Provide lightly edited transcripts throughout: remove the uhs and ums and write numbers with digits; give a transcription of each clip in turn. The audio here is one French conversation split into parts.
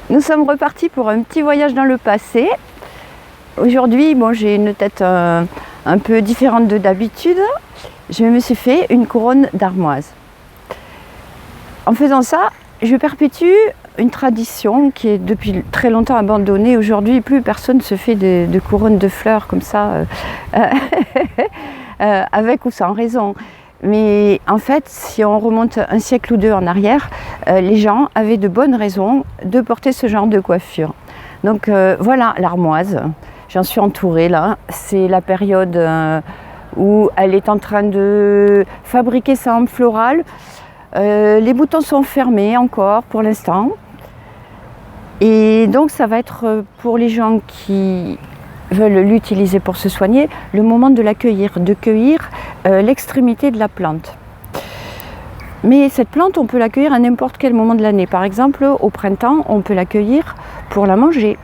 Nous sommes repartis pour un petit voyage dans le passé. Aujourd'hui, bon, j'ai une tête un peu différente de d'habitude. Je me suis fait une couronne d'armoise. En faisant ça, je perpétue une tradition qui est depuis très longtemps abandonnée. Aujourd'hui, plus personne se fait de couronnes de fleurs comme ça, avec ou sans raison. Mais en fait, si on remonte un siècle ou deux en arrière, les gens avaient de bonnes raisons de porter ce genre de coiffure. Donc voilà l'armoise, j'en suis entourée là. C'est la période où elle est en train de fabriquer sa hampe florale. Les boutons sont fermés encore pour l'instant. Et donc ça va être pour les gens qui veulent l'utiliser pour se soigner, le moment de l'accueillir, de cueillir l'extrémité de la plante. Mais cette plante, on peut l'accueillir à n'importe quel moment de l'année. Par exemple, au printemps, on peut l'accueillir pour la manger.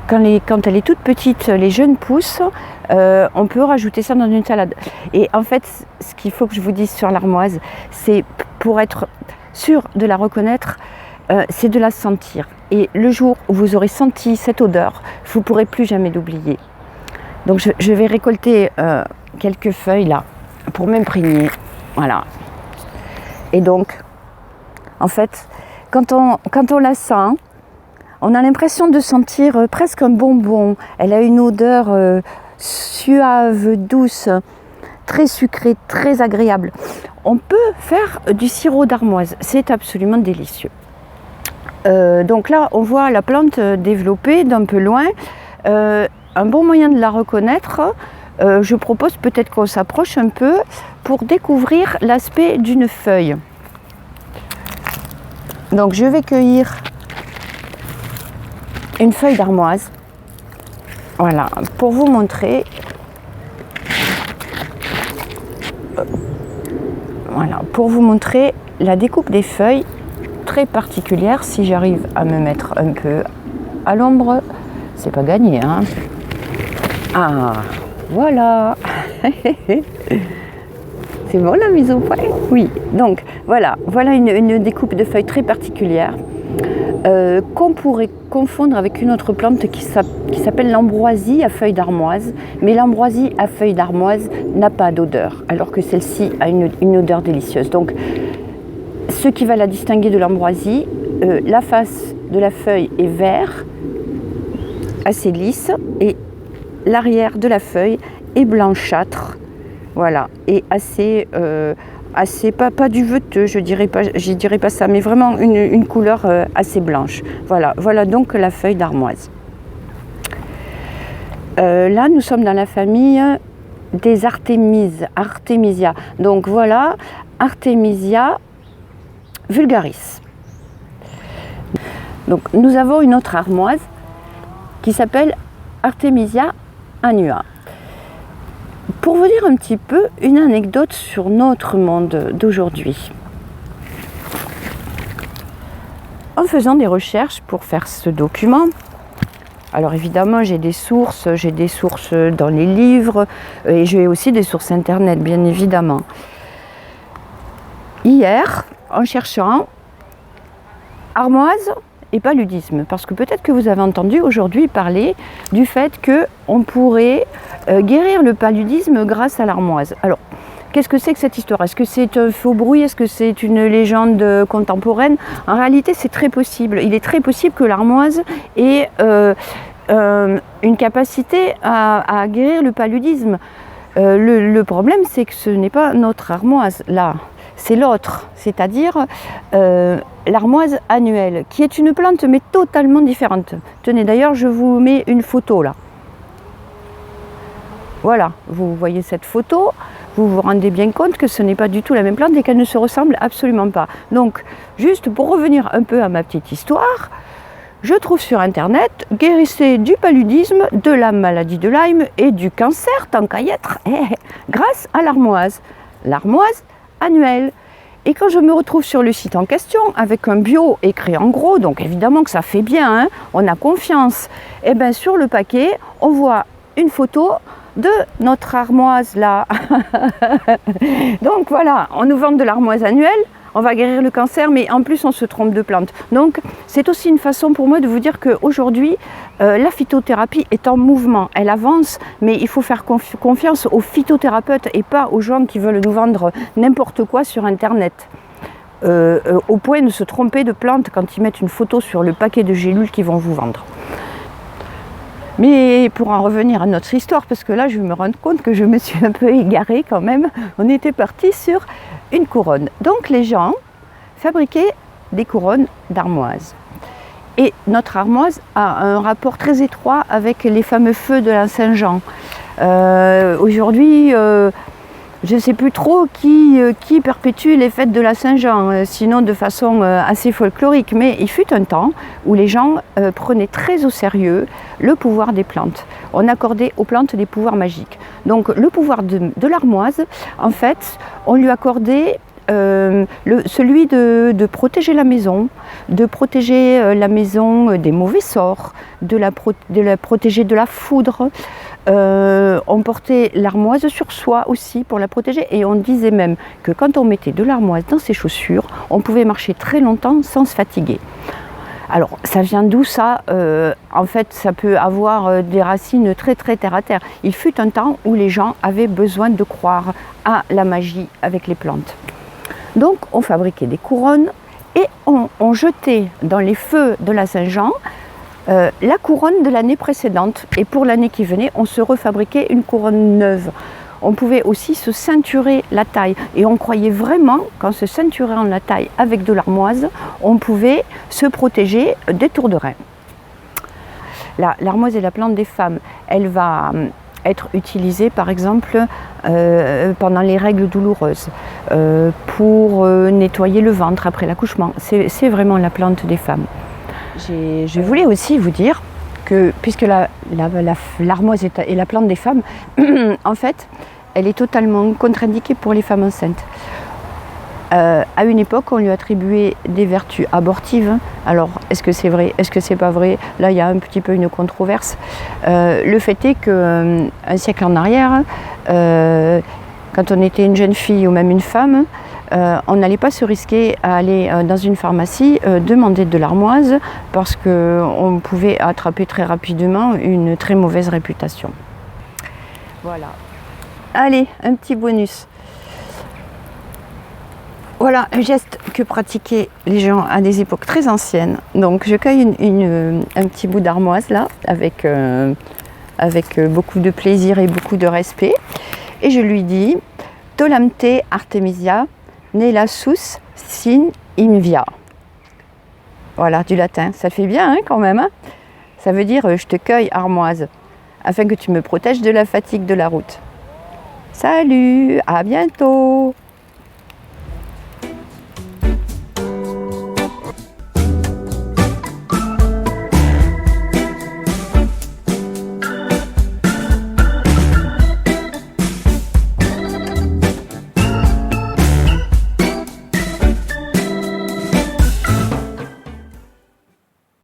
Quand elle est toute petite, les jeunes pousses, on peut rajouter ça dans une salade. Et en fait, ce qu'il faut que je vous dise sur l'armoise, c'est pour être sûr de la reconnaître, c'est de la sentir. Et le jour où vous aurez senti cette odeur, vous ne pourrez plus jamais l'oublier. Donc je vais récolter quelques feuilles là pour m'imprégner. Voilà. Et donc, en fait, quand on la sent, on a l'impression de sentir presque un bonbon. Elle a une odeur suave, douce, très sucrée, très agréable. On peut faire du sirop d'armoise. C'est absolument délicieux. Donc là, on voit la plante développée d'un peu loin. Un bon moyen de la reconnaître, je propose peut-être qu'on s'approche un peu pour découvrir l'aspect d'une feuille. Donc je vais cueillir une feuille d'armoise. Voilà, pour vous montrer. Voilà, pour vous montrer la découpe des feuilles. Très particulière. Si j'arrive à me mettre un peu à l'ombre, c'est pas gagné, hein. Ah, voilà. C'est bon la mise au point? Oui. Donc voilà une découpe de feuilles très particulière qu'on pourrait confondre avec une autre plante qui s'appelle l'ambroisie à feuilles d'armoise. Mais l'ambroisie à feuilles d'armoise n'a pas d'odeur, alors que celle-ci a une odeur délicieuse. Donc ce qui va la distinguer de l'ambroisie, la face de la feuille est vert, assez lisse, et l'arrière de la feuille est blanchâtre, voilà, et assez pas du veteux, je dirais pas ça, mais vraiment une couleur assez blanche. Voilà donc la feuille d'armoise. Là, nous sommes dans la famille des Artemisia. Donc voilà, Artemisia vulgaris. Donc nous avons une autre armoise qui s'appelle Artemisia annua. Pour vous dire un petit peu une anecdote sur notre monde d'aujourd'hui. En faisant des recherches pour faire ce document, alors évidemment j'ai des sources dans les livres et j'ai aussi des sources internet bien évidemment. Hier, en cherchant armoise et paludisme, parce que peut-être que vous avez entendu aujourd'hui parler du fait qu'on pourrait guérir le paludisme grâce à l'armoise. Alors, qu'est-ce que c'est que cette histoire? Est-ce que c'est un faux bruit? Est-ce que c'est une légende contemporaine? En réalité, c'est très possible. Il est très possible que l'armoise ait une capacité à guérir le paludisme. Le problème, c'est que ce n'est pas notre armoise, là. C'est l'autre, c'est-à-dire l'armoise annuelle, qui est une plante mais totalement différente. Tenez, d'ailleurs, je vous mets une photo là. Voilà, vous voyez cette photo, vous vous rendez bien compte que ce n'est pas du tout la même plante et qu'elle ne se ressemble absolument pas. Donc, juste pour revenir un peu à ma petite histoire, je trouve sur internet « Guérissez du paludisme, de la maladie de Lyme et du cancer, tant qu'à y être, grâce à l'armoise. » L'armoise annuelle. Et quand je me retrouve sur le site en question, avec un bio écrit en gros, donc évidemment que ça fait bien, hein, on a confiance, et bien sur le paquet, on voit une photo de notre armoise là. Donc voilà, on nous vend de l'armoise annuelle, on va guérir le cancer, mais en plus on se trompe de plante. Donc c'est aussi une façon pour moi de vous dire qu'aujourd'hui, la phytothérapie est en mouvement, elle avance, mais il faut faire confiance aux phytothérapeutes et pas aux gens qui veulent nous vendre n'importe quoi sur Internet. Au point de se tromper de plante quand ils mettent une photo sur le paquet de gélules qu'ils vont vous vendre. Mais pour en revenir à notre histoire, parce que là je me rends compte que je me suis un peu égarée quand même, on était parti sur une couronne. Donc les gens fabriquaient des couronnes d'armoise. Et notre armoise a un rapport très étroit avec les fameux feux de la Saint-Jean. Aujourd'hui, je ne sais plus trop qui perpétue les fêtes de la Saint-Jean, sinon de façon assez folklorique. Mais il fut un temps où les gens prenaient très au sérieux le pouvoir des plantes. On accordait aux plantes des pouvoirs magiques. Donc le pouvoir de l'armoise, en fait, on lui accordait celui de protéger la maison, de protéger la maison des mauvais sorts, de la protéger de la foudre. On portait l'armoise sur soi aussi pour la protéger et on disait même que quand on mettait de l'armoise dans ses chaussures, on pouvait marcher très longtemps sans se fatiguer. Alors ça vient d'où ça? En fait ça peut avoir des racines très terre à terre. Il fut un temps où les gens avaient besoin de croire à la magie avec les plantes. Donc on fabriquait des couronnes et on jetait dans les feux de la Saint-Jean la couronne de l'année précédente. Et pour l'année qui venait, on se refabriquait une couronne neuve. On pouvait aussi se ceinturer la taille. Et on croyait vraiment qu'en se ceinturant la taille avec de l'armoise, on pouvait se protéger des tours de rein. L'armoise est la plante des femmes. Elle va être utilisée par exemple pendant les règles douloureuses, pour nettoyer le ventre après l'accouchement. C'est vraiment la plante des femmes. Je voulais aussi vous dire que puisque l'armoise est la plante des femmes, en fait, elle est totalement contre-indiquée pour les femmes enceintes. À une époque, on lui attribuait des vertus abortives. Alors, est-ce que c'est vrai? Est-ce que c'est pas vrai? Là, il y a un petit peu une controverse. Le fait est qu'un siècle en arrière, quand on était une jeune fille ou même une femme, on n'allait pas se risquer à aller dans une pharmacie demander de l'armoise parce qu'on pouvait attraper très rapidement une très mauvaise réputation. Voilà. Allez, un petit bonus. Voilà un geste que pratiquaient les gens à des époques très anciennes. Donc je cueille un petit bout d'armoise là avec beaucoup de plaisir et beaucoup de respect. Et je lui dis « Tolamte Artemisia Nelasus sin invia ». Voilà, du latin. Ça fait bien hein, quand même. Hein, ça veut dire « je te cueille armoise » afin que tu me protèges de la fatigue de la route. Salut, à bientôt!